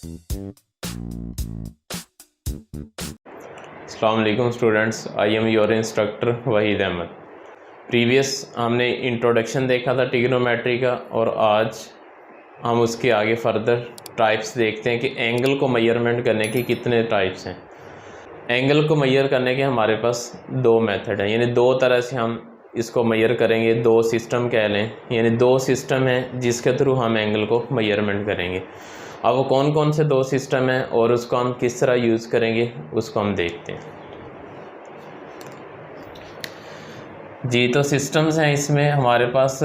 अस्सलाम वालेकुम students, I am your instructor Waheed Ahmed. Previous हमने इंट्रोडक्शन देखा था ट्रिग्नोमेट्री का, और आज हम उसके आगे फर्दर टाइप्स देखते हैं कि एंगल को मेजरमेंट करने के कितने टाइप्स हैं। एंगल को मेजर करने के हमारे पास दो मेथड हैं, यानी दो तरह से हम इसको मेजर करेंगे। दो सिस्टम कह लें, यानी दो सिस्टम हैं जिसके थ्रू हम एंगल को मेजरमेंट करेंगे। अब वो कौन कौन से दो सिस्टम हैं और उसको हम किस तरह यूज़ करेंगे उसको हम देखते हैं। जी, तो सिस्टम्स हैं, इसमें हमारे पास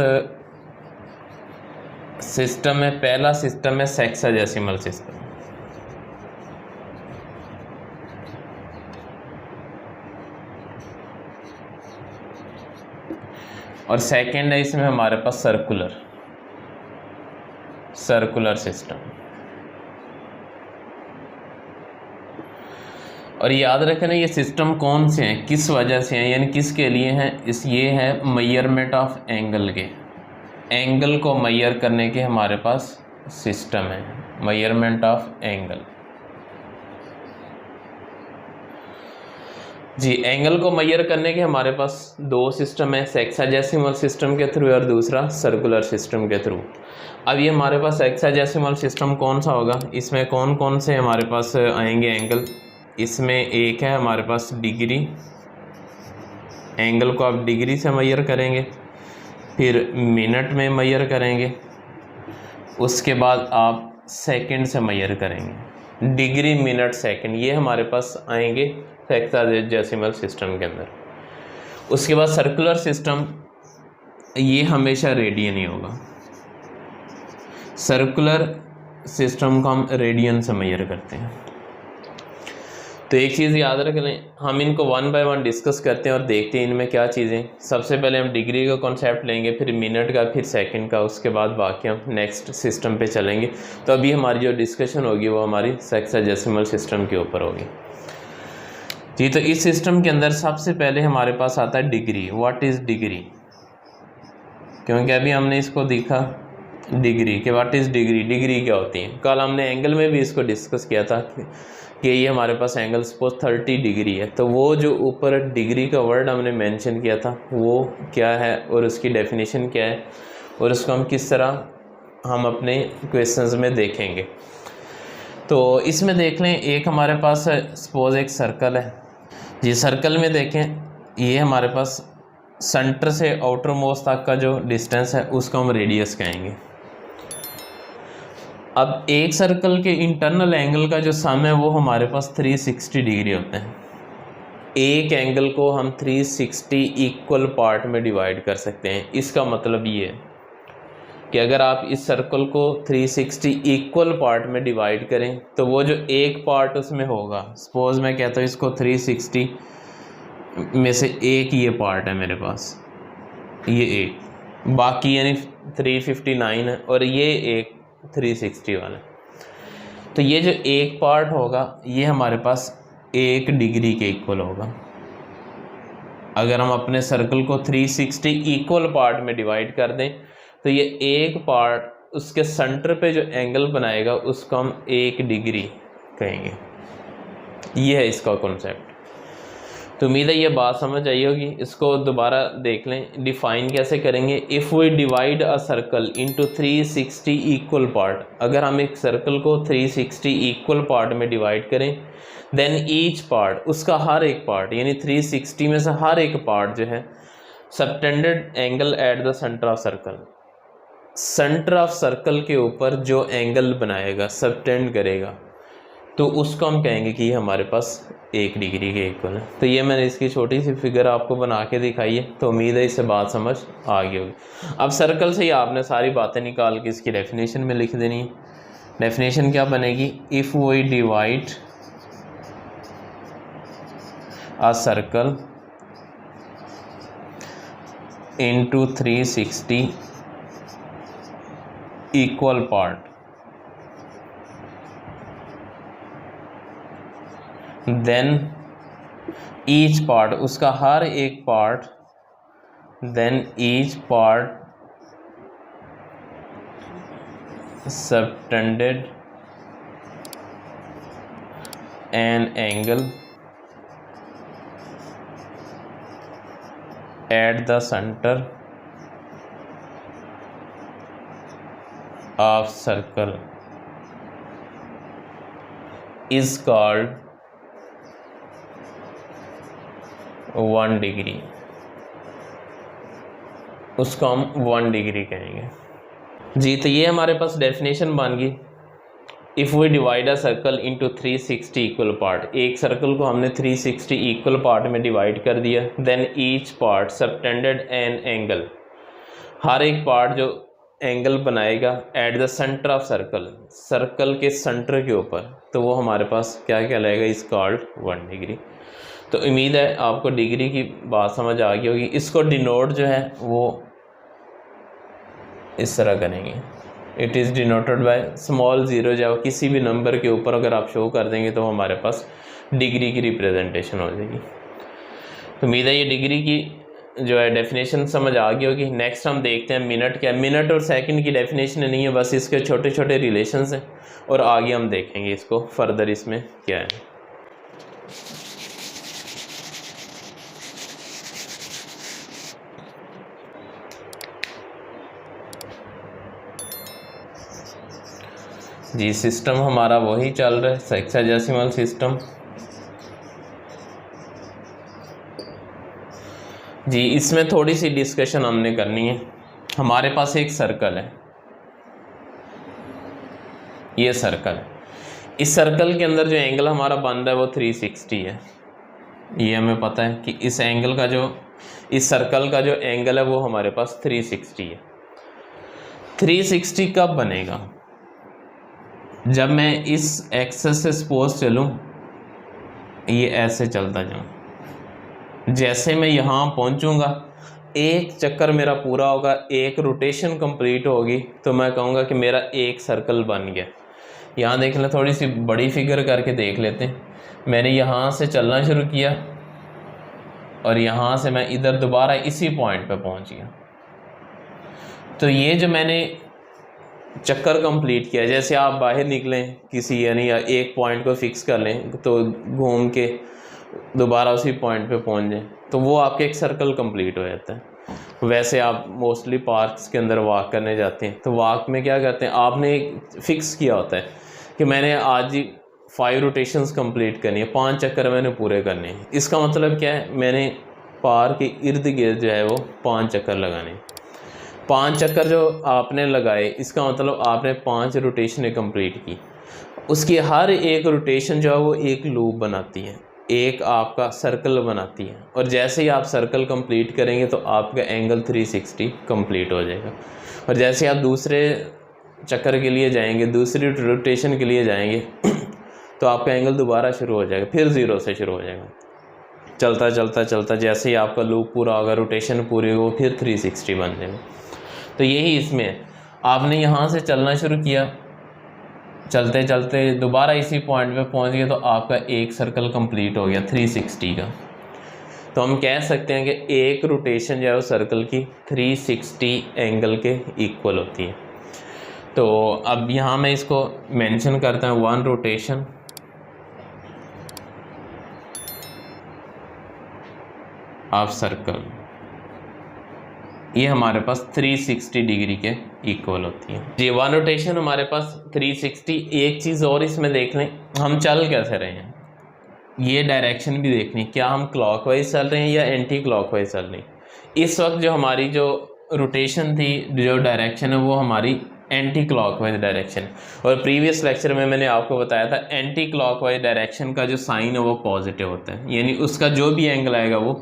सिस्टम है। पहला सिस्टम है सेक्साडेसिमल सिस्टम, और सेकंड है इसमें हमारे पास सर्कुलर सिस्टम। और याद रखना ये सिस्टम कौन से हैं, किस वजह से हैं, यानी किसके लिए हैं। ये है मेजरमेंट ऑफ एंगल के, एंगल को मेजर करने के हमारे पास सिस्टम है, मेजरमेंट ऑफ एंगल। जी, एंगल को मेजर करने के हमारे पास दो सिस्टम है, सेक्साडेसिमल सिस्टम के थ्रू और दूसरा सर्कुलर सिस्टम के थ्रू। अब ये हमारे पास सेक्साडेसिमल सिस्टम कौन सा होगा, इसमें कौन कौन से हमारे पास आएंगे एंगल। इसमें एक है हमारे पास डिग्री, एंगल को आप डिग्री से मेजर करेंगे, फिर मिनट में मेजर करेंगे, उसके बाद आप सेकंड से मेजर करेंगे। डिग्री, मिनट, सेकंड, ये हमारे पास आएंगे हेक्साडेसिमल सिस्टम के अंदर। उसके बाद सर्कुलर सिस्टम, ये हमेशा रेडियन ही होगा। सर्कुलर सिस्टम को हम रेडियन से मेजर करते हैं। तो एक चीज़ याद रख लें, हम इनको वन बाय वन डिस्कस करते हैं और देखते हैं इनमें क्या चीज़ें। सबसे पहले हम डिग्री का कॉन्सेप्ट लेंगे, फिर मिनट का, फिर सेकंड का, उसके बाद बाकी हम नेक्स्ट सिस्टम पे चलेंगे। तो अभी हमारी जो डिस्कशन होगी वो हमारी हेक्साडेसिमल सिस्टम के ऊपर होगी। जी, तो इस सिस्टम के अंदर सबसे पहले हमारे पास आता है डिग्री। व्हाट इज़ डिग्री, क्योंकि अभी हमने इसको देखा डिग्री के, व्हाट इज़ डिग्री, डिग्री क्या होती है। कल हमने एंगल में भी इसको डिस्कस किया था कि ये हमारे पास एंगल सपोज 30 डिग्री है, तो वो जो ऊपर डिग्री का वर्ड हमने मेंशन किया था वो क्या है और उसकी डेफिनेशन क्या है, और उसको हम किस तरह हम अपने क्वेश्चंस में देखेंगे। तो इसमें देख लें, एक हमारे पास सपोज एक सर्कल है। जी, सर्कल में देखें, ये हमारे पास सेंटर से आउटर मोस्ट तक का जो डिस्टेंस है उसको हम रेडियस कहेंगे। अब एक सर्कल के इंटरनल एंगल का जो सम है वो हमारे पास 360 डिग्री होते हैं। एक एंगल को हम 360 इक्वल पार्ट में डिवाइड कर सकते हैं। इसका मतलब ये है कि अगर आप इस सर्कल को 360 इक्वल पार्ट में डिवाइड करें तो वो जो एक पार्ट उसमें होगा, सपोज मैं कहता हूँ इसको 360 में से एक ये पार्ट है मेरे पास, ये एक, बाकी यानी 359 है, और ये एक 360 वाला। तो ये जो एक पार्ट होगा ये हमारे पास 1 डिग्री के इक्वल होगा। अगर हम अपने सर्कल को 360 इक्वल पार्ट में डिवाइड कर दें तो ये एक पार्ट उसके सेंटर पे जो एंगल बनाएगा उसको हम 1 डिग्री कहेंगे। ये है इसका कॉन्सेप्ट। तो उम्मीद है ये बात समझ आई होगी। इसको दोबारा देख लें, डिफाइन कैसे करेंगे। If we divide a circle into 360 equal part, अगर हम एक सर्कल को 360 इक्वल पार्ट में डिवाइड करें, देन ईच पार्ट, उसका हर एक पार्ट, यानी 360 में से हर एक पार्ट जो है subtended angle at the centre of circle, centre of circle के ऊपर जो एंगल बनाएगा, सबटेंड करेगा, तो उसको हम कहेंगे कि ये हमारे पास 1 डिग्री के इक्वल है। तो ये मैंने इसकी छोटी सी फिगर आपको बना के दिखाई है, तो उम्मीद है इससे बात समझ आ गई होगी। अब सर्कल से ही आपने सारी बातें निकाल के इसकी डेफिनेशन में लिख देनी है। डेफिनेशन क्या बनेगी, if we divide a circle into 360 equal part, then each part, उसका हर एक पार्ट, then each part subtended an angle at the centre of circle is called 1 degree, उसको हम 1 डिग्री कहेंगे जी। तो ये हमारे पास डेफिनेशन बन गई। If we divide a circle into 360 equal part, एक सर्कल को हमने 360 इक्वल पार्ट में डिवाइड कर दिया। Then each part subtended an angle, हर एक पार्ट जो एंगल बनाएगा at the centre of circle, circle के सेंटर के ऊपर, तो वो हमारे पास क्या कहलाएगा, इज कॉल्ड 1 डिग्री। तो उम्मीद है आपको डिग्री की बात समझ आ गई होगी। इसको डिनोट जो है वो इस तरह करेंगे, it is denoted by small zero, जब किसी भी नंबर के ऊपर अगर आप शो कर देंगे तो हमारे पास डिग्री की रिप्रेजेंटेशन हो जाएगी। तो उम्मीद है ये डिग्री की जो है डेफिनेशन समझ आ गई होगी। नेक्स्ट हम देखते हैं मिनट क्या। मिनट और सेकंड की डेफिनेशन नहीं है, बस इसके छोटे छोटे रिलेशंस हैं और आगे हम देखेंगे इसको फर्दर इसमें क्या है। जी सिस्टम हमारा वही चल रहा है, हेक्साडेसिमल सिस्टम। जी इसमें थोड़ी सी डिस्कशन हमने करनी है। हमारे पास एक सर्कल है, ये सर्कल, इस सर्कल के अंदर जो एंगल हमारा बन रहा है वो 360 है। ये हमें पता है कि इस एंगल का जो, इस सर्कल का जो एंगल है वो हमारे पास 360 है। 360 कब बनेगा, जब मैं इस एक्सेस से सपोज चलूँ, ये ऐसे चलता जाऊँ, जैसे मैं यहाँ पहुँचूँगा, एक चक्कर मेरा पूरा होगा, एक रोटेशन कंप्लीट होगी, तो मैं कहूँगा कि मेरा एक सर्कल बन गया। यहाँ देख लें, थोड़ी सी बड़ी फिगर करके देख लेते हैं। मैंने यहाँ से चलना शुरू किया और यहाँ से मैं इधर दोबारा इसी पॉइंट पे पहुँच गया। तो ये जो मैंने चक्कर कंप्लीट किया, जैसे आप बाहर निकलें किसी, यानी एक पॉइंट को फिक्स कर लें तो घूम के दोबारा उसी पॉइंट पे पहुंच जाएं, तो वो आपके एक सर्कल कंप्लीट हो जाता है। वैसे आप मोस्टली पार्क्स के अंदर वॉक करने जाते हैं, तो वॉक में क्या करते हैं, आपने फिक्स किया होता है कि मैंने आज ही 5 रोटेशंस कंप्लीट करनी है, 5 चक्कर मैंने पूरे करने हैं। इसका मतलब क्या है, मैंने पार्क के इर्द गिर्द जो है वो 5 चक्कर लगाने। 5 चक्कर जो आपने लगाए, इसका मतलब आपने 5 रोटेशनें कंप्लीट की। उसकी हर एक रोटेशन जो है वो एक लूप बनाती है, एक आपका सर्कल बनाती है, और जैसे ही आप सर्कल कंप्लीट करेंगे तो आपका एंगल 360 कंप्लीट हो जाएगा। और जैसे आप दूसरे चक्कर के लिए जाएंगे, दूसरी रोटेशन के लिए जाएंगे तो आपका एंगल दोबारा शुरू हो जाएगा, फिर 0 से शुरू हो जाएगा। चलता चलता चलता जैसे ही आपका लूप पूरा होगा, रोटेशन पूरी हो, फिर 360 बन जाएगा। तो यही इसमें है, आपने यहाँ से चलना शुरू किया, चलते चलते दोबारा इसी पॉइंट पे पहुँच गए, तो आपका एक सर्कल कंप्लीट हो गया 360 का। तो हम कह सकते हैं कि एक रोटेशन जो है वो सर्कल की 360 एंगल के इक्वल होती है। तो अब यहाँ मैं इसको मेंशन करता हूँ, 1 रोटेशन ऑफ सर्कल, ये हमारे पास 360 डिग्री के इक्वल होती है जी। 1 रोटेशन हमारे पास 360। एक चीज़ और इसमें देख लें, हम चल कैसे रहे हैं, ये डायरेक्शन भी देखनी, क्या हम क्लॉकवाइज चल रहे हैं या एंटी क्लॉकवाइज चल रहे हैं। इस वक्त जो हमारी जो रोटेशन थी, जो डायरेक्शन है वो हमारी एंटी क्लॉकवाइज डायरेक्शन, और प्रीवियस लेक्चर में मैंने आपको बताया था एंटी क्लॉकवाइज डायरेक्शन का जो साइन है वो पॉजिटिव होता है, यानी उसका जो भी एंगल आएगा वो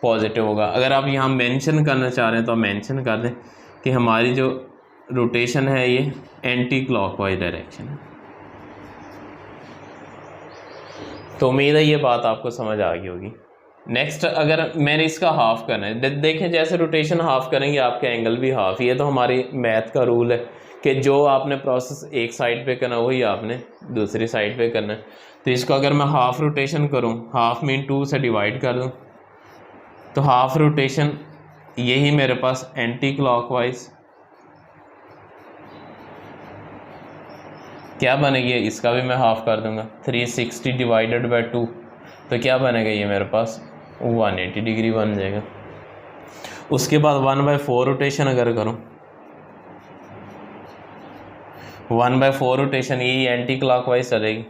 पॉजिटिव होगा। अगर आप यहाँ मेंशन करना चाह रहे हैं तो आप मेंशन कर दें कि हमारी जो रोटेशन है ये एंटी क्लॉकवाइज डायरेक्शन है। तो उम्मीद है ये बात आपको समझ आ गई होगी। नेक्स्ट, अगर मैंने इसका हाफ करना है, देखें जैसे रोटेशन हाफ करेंगे आपके एंगल भी हाफ। ये तो हमारी मैथ का रूल है कि जो आपने प्रोसेस एक साइड पे करना वही आपने दूसरी साइड पे करना है। तो इसको अगर मैं हाफ रोटेशन करूँ, हाफ मीन 2 से डिवाइड कर दूँ, तो हाफ रोटेशन यही मेरे पास एंटी क्लॉकवाइज क्या बनेगी, इसका भी मैं हाफ कर दूंगा, 360 डिवाइडेड बाई 2, तो क्या बनेगा ये मेरे पास 180 डिग्री बन जाएगा। उसके बाद 1/4 रोटेशन अगर करूँ, 1/4 रोटेशन ये एंटी क्लॉकवाइज चलेगी,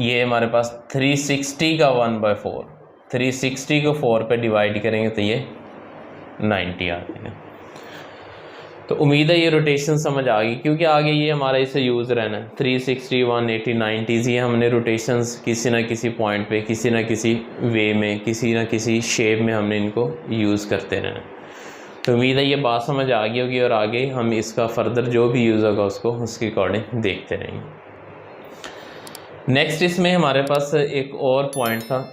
ये हमारे पास 360 का 1/4, 360 को 4 पे डिवाइड करेंगे तो ये 90 आ जाएगा। तो उम्मीद है ये रोटेशन समझ आ गई, क्योंकि आगे ये हमारा इसे यूज़ रहना है। 360, 180, 90 ये हमने रोटेशंस किसी ना किसी पॉइंट पे, किसी ना किसी वे में, किसी ना किसी शेप में हमने इनको यूज़ करते रहना है। तो उम्मीद है ये बात समझ आ गई होगी, और आगे हम इसका फर्दर जो भी यूज़ होगा उसको उसके अकॉर्डिंग देखते रहेंगे। नेक्स्ट इसमें हमारे पास एक और पॉइंट था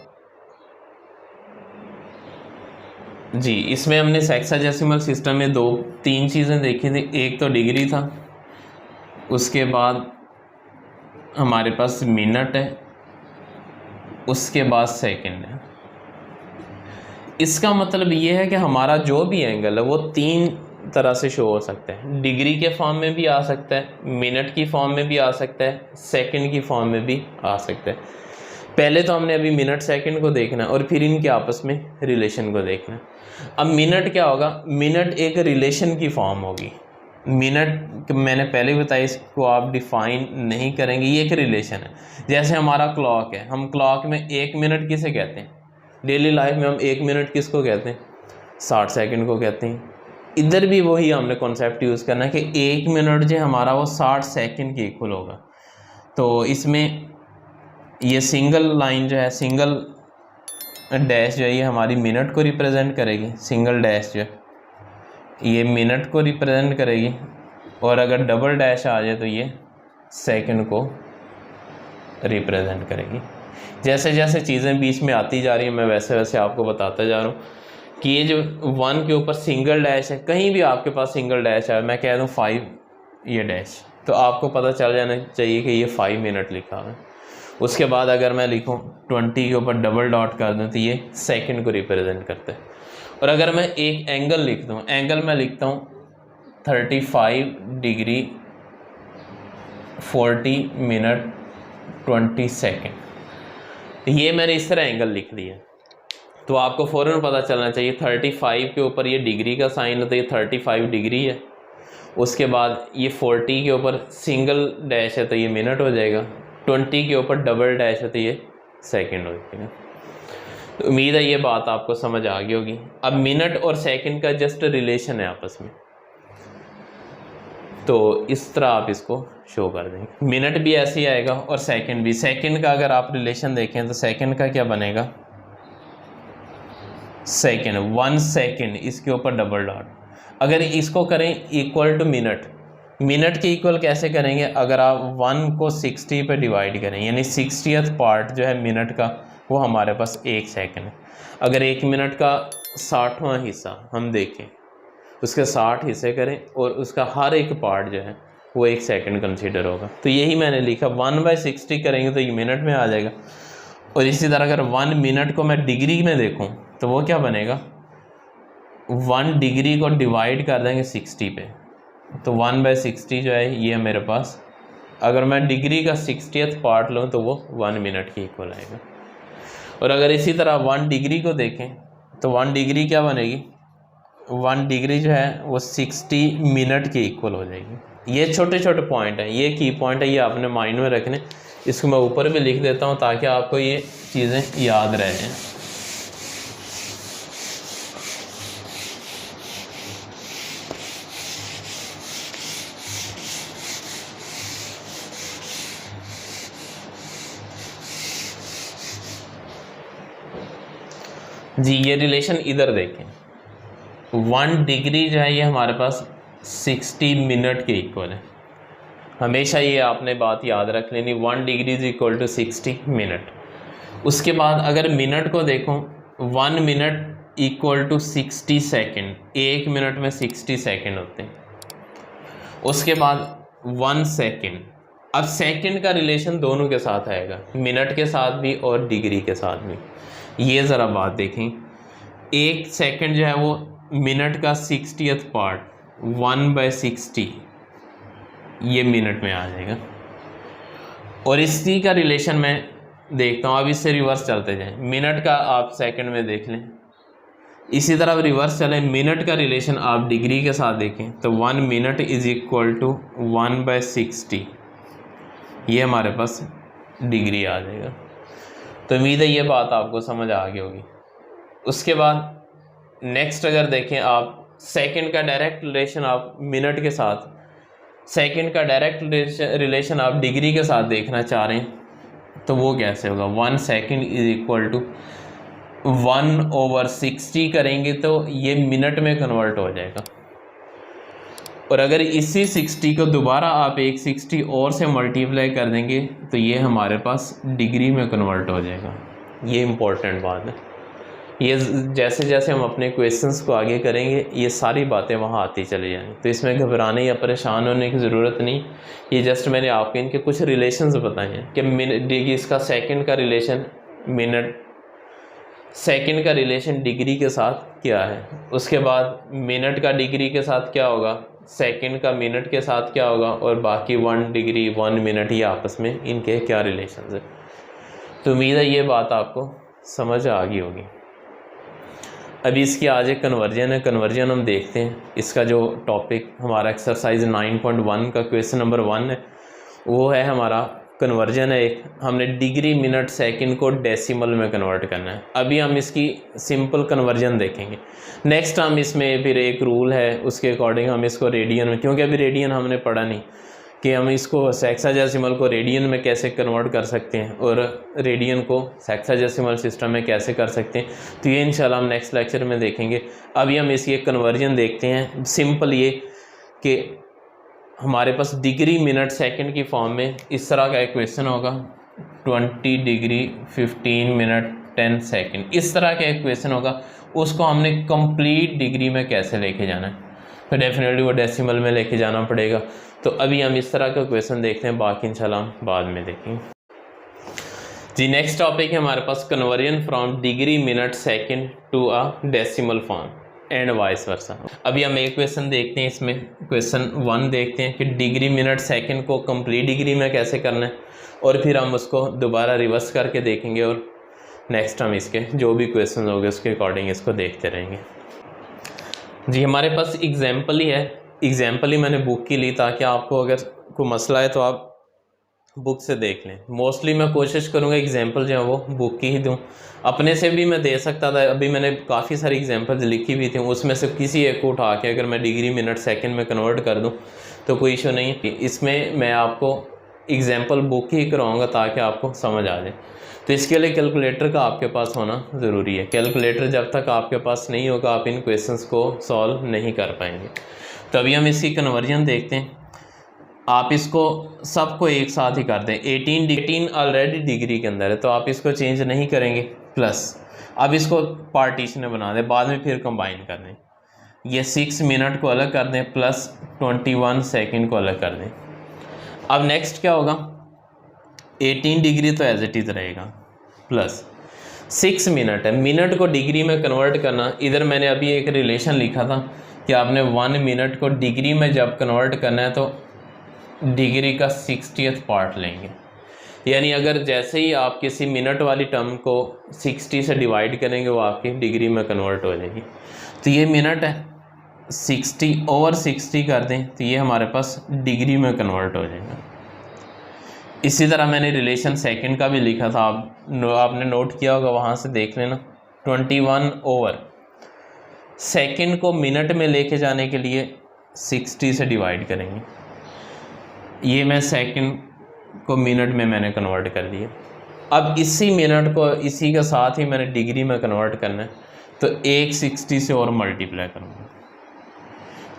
जी, इसमें हमने हेक्साडेसिमल सिस्टम में 3 चीज़ें देखी थी। एक तो डिग्री था, उसके बाद हमारे पास मिनट है, उसके बाद सेकंड है। इसका मतलब ये है कि हमारा जो भी एंगल है वो 3 तरह से शो हो सकता है। डिग्री के फॉर्म में भी आ सकता है, मिनट की फॉर्म में भी आ सकता है, सेकंड की फॉर्म में भी आ सकता है। पहले तो हमने अभी मिनट सेकंड को देखना है और फिर इनके आपस में रिलेशन को देखना है। अब मिनट क्या होगा, मिनट एक रिलेशन की फॉर्म होगी। मिनट मैंने पहले बताया, इसको आप डिफाइन नहीं करेंगे, ये एक रिलेशन है। जैसे हमारा क्लॉक है, हम क्लॉक में 1 मिनट किसे कहते हैं, डेली लाइफ में हम 1 मिनट किसको कहते हैं, 60 सेकंड को कहते हैं। इधर भी वही हमने कॉन्सेप्ट यूज़ करना है कि 1 मिनट जो हमारा वो 60 सेकंड के इक्वल होगा। तो इसमें ये सिंगल लाइन जो है, सिंगल डैश जो है, ये हमारी मिनट को रिप्रेजेंट करेगी। सिंगल डैश जो है ये मिनट को रिप्रेजेंट करेगी, और अगर डबल डैश आ जाए तो ये सेकंड को रिप्रेजेंट करेगी। जैसे जैसे चीज़ें बीच में आती जा रही हैं मैं वैसे वैसे आपको बताता जा रहा हूँ कि ये जो 1 के ऊपर सिंगल डैश है, कहीं भी आपके पास सिंगल डैश है, मैं कह दूँ 5 ये डैश, तो आपको पता चल जाना चाहिए कि ये 5 मिनट लिखा है। उसके बाद अगर मैं लिखूँ 20 के ऊपर डबल डॉट कर दूँ तो ये सेकंड को रिप्रेजेंट करता है। और अगर मैं एक एंगल लिख दूँ, एंगल मैं लिखता हूँ 35 डिग्री 40 मिनट 20 सेकेंड, ये मैंने इस तरह एंगल लिख दिया। तो आपको फ़ौरन पता चलना चाहिए 35 के ऊपर ये डिग्री का साइन है तो ये 35 डिग्री है। उसके बाद ये 40 के ऊपर सिंगल डैश है तो ये मिनट हो जाएगा, 20 के ऊपर डबल डैश है तो ये सेकंड हो जाएगा। तो उम्मीद है ये बात आपको समझ आ गई होगी। अब मिनट और सेकंड का जस्ट रिलेशन है आपस में, तो इस तरह आप इसको शो कर देंगे। मिनट भी ऐसे ही आएगा और सेकंड भी। सेकंड का अगर आप रिलेशन देखें तो सेकंड का क्या बनेगा, सेकंड 1 सेकंड, इसके ऊपर डबल डॉट। अगर इसको करें इक्वल टू मिनट, मिनट के इक्वल कैसे करेंगे, अगर आप 1 को 60 पे डिवाइड करें, यानी 60th पार्ट जो है मिनट का वो हमारे पास 1 सेकंड है। अगर 1 मिनट का 60वां हिस्सा हम देखें, उसके 60 हिस्से करें और उसका हर एक पार्ट जो है वो 1 सेकंड कंसीडर होगा। तो यही मैंने लिखा, 1/60 करेंगे तो ये मिनट में आ जाएगा। और इसी तरह अगर 1 मिनट को मैं डिग्री में देखूं तो वो क्या बनेगा, 1 डिग्री को डिवाइड कर देंगे 60 पे, तो 1/60 जो है ये मेरे पास, अगर मैं डिग्री का 60th पार्ट लूँ तो वो 1 मिनट के इक्वल आएगा। और अगर इसी तरह 1 डिग्री को देखें तो 1 डिग्री क्या बनेगी, 1 डिग्री जो है वो 60 मिनट के इक्वल हो जाएगी। ये छोटे छोटे पॉइंट हैं, ये की पॉइंट है, ये आपने माइंड में रखने। इसको मैं ऊपर भी लिख देता हूँ ताकि आपको ये चीज़ें याद रह जाएं। जी ये रिलेशन इधर देखें, 1 डिग्री जो है ये हमारे पास 60 मिनट के इक्वल है। हमेशा ये आपने बात याद रख लेनी, 1 degree is equal to 60 minute. उसके बाद अगर मिनट को देखो, 1 minute equal to 60 second, 1 minute में 60 सेकेंड होते हैं। उसके बाद 1 सेकेंड, अब सेकेंड का रिलेशन दोनों के साथ आएगा, मिनट के साथ भी और डिग्री के साथ भी। ये ज़रा बात देखें, 1 सेकेंड जो है वो मिनट का 60th पार्ट 1/60 ये मिनट में आ जाएगा। और इसी का रिलेशन मैं देखता हूँ, अब इससे रिवर्स चलते जाएं, मिनट का आप सेकंड में देख लें, इसी तरह रिवर्स चले, मिनट का रिलेशन आप डिग्री के साथ देखें तो 1 मिनट इज इक्वल टू 1/60, ये हमारे पास डिग्री आ जाएगा। तो उम्मीद है ये बात आपको समझ आ गई होगी। उसके बाद नेक्स्ट अगर देखें आप सेकंड का डायरेक्ट रिलेशन आप मिनट के साथ, सेकंड का डायरेक्ट रिलेशन आप डिग्री के साथ देखना चाह रहे हैं तो वो कैसे होगा, 1 सेकंड इज इक्वल टू 1/60 करेंगे तो ये मिनट में कन्वर्ट हो जाएगा। और अगर इसी 60 को दोबारा आप एक 60 और से मल्टीप्लाई कर देंगे तो ये हमारे पास डिग्री में कन्वर्ट हो जाएगा। ये इम्पोर्टेंट बात है। ये जैसे जैसे हम अपने क्वेश्चंस को आगे करेंगे ये सारी बातें वहाँ आती चली जाएंगी, तो इसमें घबराने या परेशान होने की ज़रूरत नहीं। ये जस्ट मैंने आपको इनके कुछ रिलेशंस बताए हैं कि मिनट, इसका सेकंड का रिलेशन मिनट, सेकंड का रिलेशन डिग्री के साथ क्या है, उसके बाद मिनट का डिग्री के साथ क्या होगा, सेकंड का मिनट के साथ क्या होगा, और बाकी 1 डिग्री 1 मिनट ये आपस में इनके क्या रिलेशंस है। तो उम्मीद है ये बात आपको समझ आ गई होगी। अभी इसकी आज एक कन्वर्जन है, कन्वर्जन हम देखते हैं। इसका जो टॉपिक हमारा एक्सरसाइज 9.1 का क्वेश्चन नंबर 1 है वो है हमारा कन्वर्जन है। एक हमने डिग्री मिनट सेकंड को डेसिमल में कन्वर्ट करना है। अभी हम इसकी सिंपल कन्वर्जन देखेंगे। नेक्स्ट हम इसमें फिर एक रूल है उसके अकॉर्डिंग हम इसको रेडियन में, क्योंकि अभी रेडियन हमने पढ़ा नहीं कि हम इसको हेक्साडेसिमल को रेडियन में कैसे कन्वर्ट कर सकते हैं और रेडियन को हेक्साडेसिमल सिस्टम में कैसे कर सकते हैं, तो ये इंशाल्लाह हम नेक्स्ट लेक्चर में देखेंगे। अभी हम इसकी एक कन्वर्जन देखते हैं। सिंपल ये कि हमारे पास डिग्री मिनट सेकंड की फॉर्म में इस तरह का एक क्वेश्चन होगा, 20 डिग्री 15 मिनट 10 सेकंड, इस तरह का एक क्वेश्चन होगा। उसको हमने कंप्लीट डिग्री में कैसे लेके जाना है, तो डेफिनेटली वो डेसिमल में लेके जाना पड़ेगा। तो अभी हम इस तरह का क्वेश्चन देखते हैं, बाकी इंशाल्लाह बाद में देखेंगे। जी नेक्स्ट टॉपिक है हमारे पास conversion from degree minute second to a decimal form and vice versa. अभी हम एक क्वेश्चन देखते हैं, इसमें क्वेश्चन 1 देखते हैं कि डिग्री मिनट सेकंड को कंप्लीट डिग्री में कैसे करना है, और फिर हम उसको दोबारा रिवर्स करके देखेंगे और नेक्स्ट हम इसके जो भी क्वेश्चन होंगे उसके अकॉर्डिंग इसको देखते रहेंगे। जी हमारे पास एग्जाम्पल ही है, एग्जाम्पल ही मैंने बुक की ली ताकि आपको अगर कोई मसला है तो आप बुक से देख लें। मोस्टली मैं कोशिश करूँगा एग्जाम्पल जो है वो बुक की ही दूँ, अपने से भी मैं दे सकता था। अभी मैंने काफ़ी सारी एग्जाम्पल्स लिखी हुई थी, उसमें से किसी एक को उठा के अगर मैं डिग्री मिनट सेकंड में कन्वर्ट कर दूँ तो कोई इशू नहीं। इसमें मैं आपको एग्जाम्पल बुक ही करवाऊँगा ताकि आपको समझ आ जाए। तो इसके लिए कैलकुलेटर का आपके पास होना ज़रूरी है। कैलकुलेटर जब तक आपके पास नहीं होगा आप इन क्वेश्चंस को सॉल्व नहीं कर पाएंगे। तो अभी हम इसकी कन्वर्जन देखते हैं। आप इसको सबको एक साथ ही कर दें। 18 ऑलरेडी डिग्री के अंदर है तो आप इसको चेंज नहीं करेंगे, प्लस अब इसको पार्टीशन बना दें, बाद में फिर कंबाइन कर दें। ये 6 मिनट को अलग कर दें प्लस 21 सेकंड को अलग कर दें। अब नेक्स्ट क्या होगा, 18 डिग्री तो एज इट इज़ रहेगा, प्लस 6 मिनट है। मिनट को डिग्री में कन्वर्ट करना, इधर मैंने अभी एक रिलेशन लिखा था कि आपने 1 मिनट को डिग्री में जब कन्वर्ट करना है तो डिग्री का 60th पार्ट लेंगे। यानी अगर जैसे ही आप किसी मिनट वाली टर्म को 60 से डिवाइड करेंगे वो आपकी डिग्री में कन्वर्ट हो जाएगी। तो ये मिनट है, 60/60 कर दें तो ये हमारे पास डिग्री में कन्वर्ट हो जाएगा। इसी तरह मैंने रिलेशन सेकंड का भी लिखा था, आपने नोट किया होगा, वहाँ से देख लेना। 21 सेकंड को मिनट में लेके जाने के लिए 60 से डिवाइड करेंगे। ये मैं सेकंड को मिनट में मैंने कन्वर्ट कर दिया। अब इसी मिनट को इसी के साथ ही मैंने डिग्री में कन्वर्ट करना है तो एक 60 से और मल्टीप्लाई करूँगा।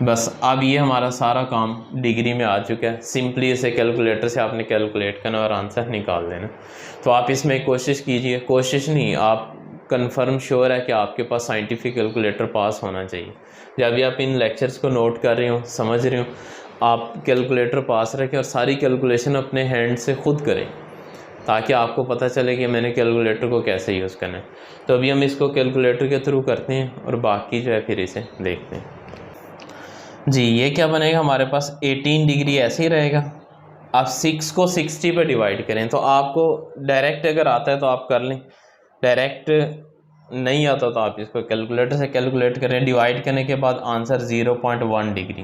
बस अब ये हमारा सारा काम डिग्री में आ चुका है। सिंपली इसे कैलकुलेटर से आपने कैलकुलेट करना और आंसर निकाल देना। तो आप इसमें कोशिश कीजिए, कोशिश नहीं, आप कंफर्म श्योर है कि आपके पास साइंटिफिक कैलकुलेटर पास होना चाहिए। जब भी आप इन लेक्चर्स को नोट कर रहे हो, समझ रहे हो, आप कैलकुलेटर पास रखें और सारी कैलकुलेशन अपने हैंड से खुद करें ताकि आपको पता चले कि मैंने कैलकुलेटर को कैसे यूज़ करना है। तो अभी हम इसको कैलकुलेटर के थ्रू करते हैं और बाकी जो है फिर इसे देखते हैं। जी ये क्या बनेगा, हमारे पास 18 डिग्री ऐसे ही रहेगा आप 6 को 60 पे डिवाइड करें, तो आपको डायरेक्ट अगर आता है तो आप कर लें, डायरेक्ट नहीं आता तो आप इसको कैलकुलेटर से कैलकुलेट करें। डिवाइड करने के बाद आंसर 0.1 डिग्री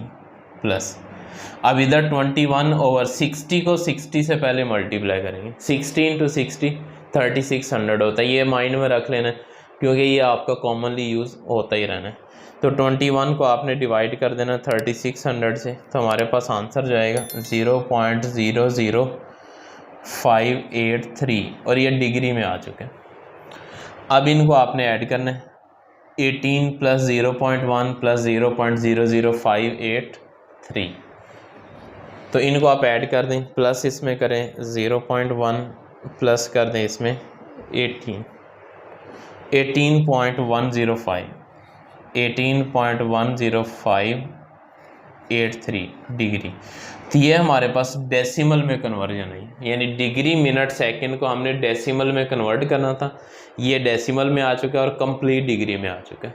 प्लस। अब इधर 21/60 को 60 से पहले मल्टीप्लाई करेंगे। 60 × 60 3600 होता है, ये माइंड में रख लेना क्योंकि ये आपका कॉमनली यूज़ होता ही रहना है। तो 21 को आपने डिवाइड कर देना 3600 से, तो हमारे पास आंसर जाएगा 0.00583 और ये डिग्री में आ चुके हैं। अब इनको आपने ऐड करना है, 18 + 0.1 + 0.00583, तो इनको आप ऐड कर दें, प्लस इसमें करें 0.1 प्लस कर दें इसमें 18.10583 डिग्री। तो ये हमारे पास डेसिमल में कन्वर्जन है, यानी डिग्री मिनट सेकंड को हमने डेसिमल में कन्वर्ट करना था, ये डेसिमल में आ चुका है और कंप्लीट डिग्री में आ चुका है।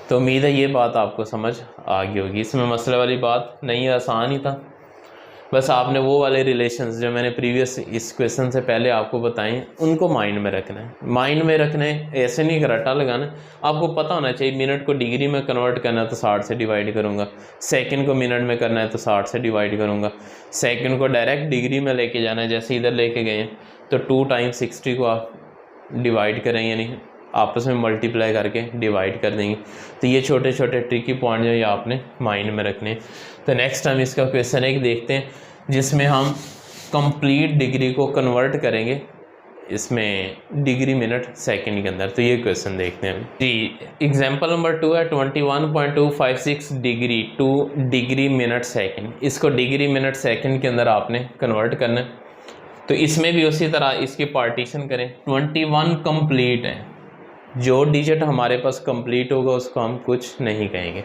तो उम्मीद है ये बात आपको समझ आ गई होगी, इसमें मसले वाली बात नहीं है, आसान ही था। बस आपने वो वाले रिलेशंस जो मैंने प्रीवियस इस क्वेश्चन से पहले आपको बताएं उनको माइंड में रखना है। माइंड में रखना है, ऐसे नहीं रट्टा लगाना। आपको पता होना चाहिए मिनट को डिग्री में कन्वर्ट करना है तो 60 से डिवाइड करूँगा, सेकंड को मिनट में करना है तो 60 से डिवाइड करूँगा, सेकंड को डायरेक्ट डिग्री में लेके जाना है जैसे इधर लेके गए हैं तो 2 × 60 को आप डिवाइड करें, यानी आपस में मल्टीप्लाई करके डिवाइड कर देंगे। तो ये छोटे छोटे ट्रिकी पॉइंट जो ये आपने माइंड में रखने हैं। तो नेक्स्ट टाइम इसका क्वेश्चन एक देखते हैं जिसमें हम कंप्लीट डिग्री को कन्वर्ट करेंगे इसमें डिग्री मिनट सेकंड के अंदर। तो ये क्वेश्चन देखते हैं जी। एग्जांपल नंबर 2 है 21.256 degree two degree minute second. इसको डिग्री मिनट सेकंड के अंदर आपने कन्वर्ट करना है। तो इसमें भी उसी तरह इसकी पार्टीशन करें। 21 कंप्लीट है, जो डिजिट हमारे पास कंप्लीट होगा उसको हम कुछ नहीं कहेंगे,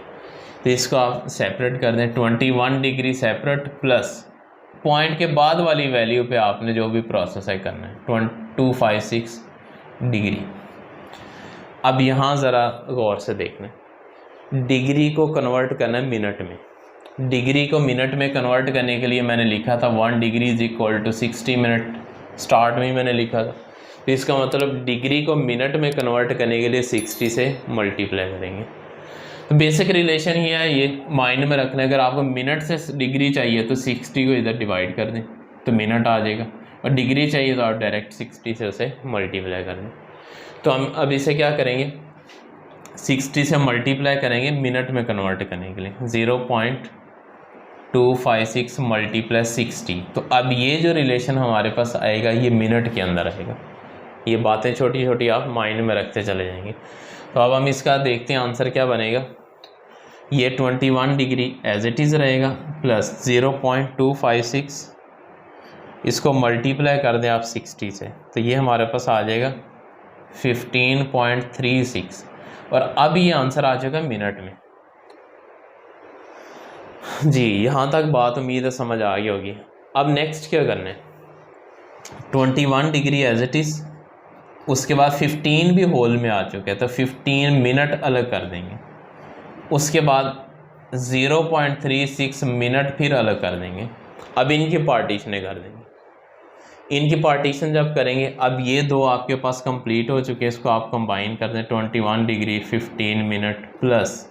तो इसको आप सेपरेट कर दें। 21 डिग्री सेपरेट प्लस पॉइंट के बाद वाली वैल्यू पे आपने जो भी प्रोसेस है करना है 256 डिग्री। अब यहाँ ज़रा गौर से देखना, डिग्री को कन्वर्ट करना है मिनट में। डिग्री को मिनट में कन्वर्ट करने के लिए मैंने लिखा था 1 डिग्री = 60 मिनट, स्टार्ट में ही मैंने लिखा था। तो इसका मतलब डिग्री को मिनट में कन्वर्ट करने के लिए 60 से मल्टीप्लाई करेंगे। तो बेसिक रिलेशन ही है, ये माइंड में रखना है। अगर आपको मिनट से डिग्री चाहिए तो 60 को इधर डिवाइड कर दें तो मिनट आ जाएगा, और डिग्री चाहिए तो आप डायरेक्ट 60 से उसे मल्टीप्लाई कर दें। तो हम अब इसे क्या करेंगे, 60 से मल्टीप्लाई करेंगे मिनट में कन्वर्ट करने के लिए। 0.256 × 60। तो अब ये जो रिलेशन हमारे पास आएगा ये मिनट के अंदर आएगा। ये बातें छोटी छोटी आप माइंड में रखते चले जाएंगे। तो अब हम इसका देखते हैं आंसर क्या बनेगा। ये 21 डिग्री एज इट इज़ रहेगा प्लस 0.256, इसको मल्टीप्लाई कर दें आप 60 से, तो ये हमारे पास आ जाएगा 15.36, और अब ये आंसर आ जाएगा मिनट में। जी यहाँ तक बात उम्मीद है समझ आ गई होगी। अब नेक्स्ट क्या करना है, 21 डिग्री एज इट इज़, उसके बाद 15 भी होल में आ चुके हैं तो 15 मिनट अलग कर देंगे, उसके बाद 0.36 मिनट फिर अलग कर देंगे। अब इनकी पार्टीशनें कर देंगे। इनकी पार्टीशन जब करेंगे, अब ये दो आपके पास कंप्लीट हो चुके हैं, इसको आप कंबाइन कर दें 21 डिग्री 15 मिनट प्लस,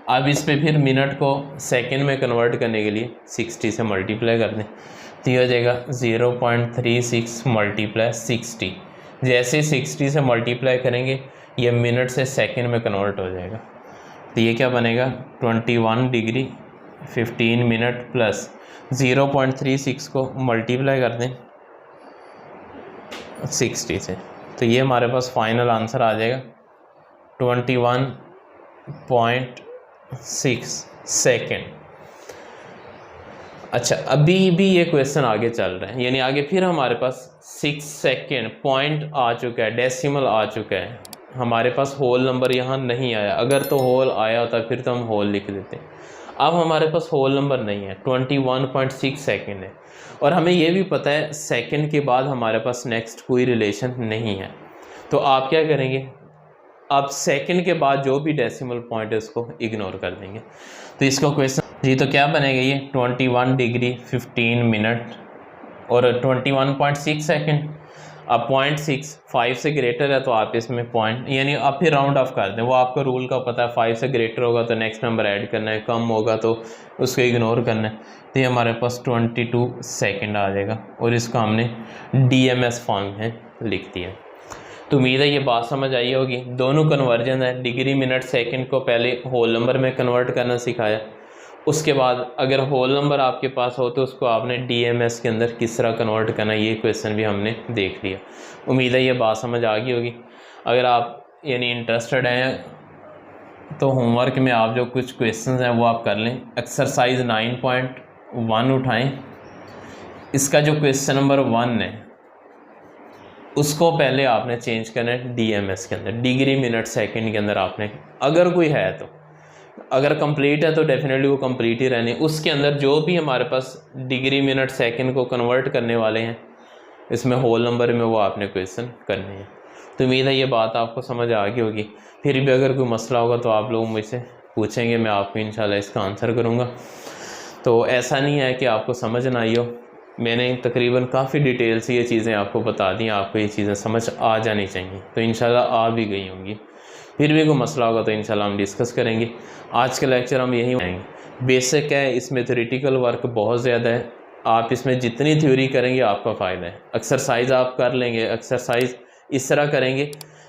अब इस पे फिर मिनट को सेकंड में कन्वर्ट करने के लिए 60 से मल्टीप्लाई कर दें, तो ये हो जाएगा 0.36 × 60। जैसे 60 से मल्टीप्लाई करेंगे ये मिनट से सेकंड में कन्वर्ट हो जाएगा, तो ये क्या बनेगा 21 डिग्री 15 मिनट प्लस 0.36 को मल्टीप्लाई कर दें 60 से, तो ये हमारे पास फाइनल आंसर आ जाएगा 21.6 सेकेंड। अच्छा अभी भी ये क्वेश्चन आगे चल रहा है, यानी आगे फिर हमारे पास 6 सेकेंड पॉइंट आ चुका है, डेसिमल आ चुका है, हमारे पास होल नंबर यहाँ नहीं आया। अगर तो होल आया होता फिर तो हम होल लिख देते। अब हमारे पास होल नंबर नहीं है, 21.6 सेकेंड है, और हमें ये भी पता है सेकेंड के बाद हमारे पास नेक्स्ट कोई रिलेशन नहीं है। तो आप क्या करेंगे, आप सेकेंड के बाद जो भी डेसिमल पॉइंट है उसको इग्नोर कर देंगे। तो इसका क्वेश्चन जी तो क्या बनेगा ये 21 डिग्री 15 मिनट और 21.6 सेकेंड। अब 0.6 5 से ग्रेटर है तो आप इसमें पॉइंट यानी आप फिर राउंड ऑफ कर दें, वो आपको रूल का पता है, 5 से ग्रेटर होगा तो नेक्स्ट नंबर ऐड करना है, कम होगा तो उसको इग्नोर करना है। तो ये हमारे पास 22 सेकेंड आ जाएगा और इसको हमने DMS फॉर्म में लिख दिया। तो उम्मीद है ये बात समझ आई होगी। दोनों कन्वर्जन है, डिग्री मिनट सेकंड को पहले होल नंबर में कन्वर्ट करना सिखाया, उसके बाद अगर होल नंबर आपके पास हो तो उसको आपने DMS के अंदर किस तरह कन्वर्ट करना, ये क्वेश्चन भी हमने देख लिया। उम्मीद है ये बात समझ आ गई होगी। अगर आप यानी इंटरेस्टेड हैं तो होमवर्क में आप जो कुछ क्वेश्चंस हैं वो आप कर लें। एक्सरसाइज 9.1 उठाएं, इसका जो क्वेश्चन नंबर 1 है उसको पहले आपने चेंज करना है DMS के अंदर, डिग्री मिनट सेकंड के अंदर आपने, अगर कोई है तो, अगर कंप्लीट है तो डेफिनेटली वो कंप्लीट ही रहने। उसके अंदर जो भी हमारे पास डिग्री मिनट सेकंड को कन्वर्ट करने वाले हैं इसमें होल नंबर में, वो आपने क्वेश्चन करने हैं। तो उम्मीद है ये बात आपको समझ आ गई होगी। फिर भी अगर कोई मसला होगा तो आप लोग मुझसे पूछेंगे, मैं आपको इंशाल्लाह इसका आंसर करूँगा। तो ऐसा नहीं है कि आपको समझ ना आई हो, मैंने तकरीबन काफ़ी डिटेल से ये चीज़ें आपको बता दी, आपको ये चीज़ें समझ आ जानी चाहिए, तो इंशाल्लाह आ भी गई होंगी। फिर भी कोई मसला होगा तो इंशाल्लाह हम डिस्कस करेंगे। आज का लेक्चर हम यहीं आएंगे। बेसिक है, इसमें थ्योरेटिकल वर्क बहुत ज़्यादा है, आप इसमें जितनी थ्योरी करेंगे आपका फ़ायदा है। एक्सरसाइज आप कर लेंगे, एक्सरसाइज इस तरह करेंगे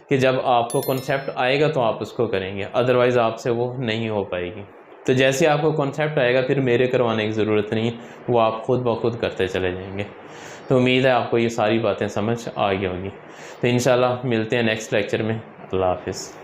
कि जब आपको कॉन्सेप्ट आएगा तो आप उसको करेंगे, अदरवाइज़ आपसे वो नहीं हो पाएगी। तो जैसे आपको कॉन्सेप्ट आएगा फिर मेरे करवाने की ज़रूरत नहीं है, वो आप खुद ब खुद करते चले जाएंगे। तो उम्मीद है आपको ये सारी बातें समझ आ गई होंगी। तो इंशाल्लाह मिलते हैं नेक्स्ट लेक्चर में। अल्लाह हाफिज़।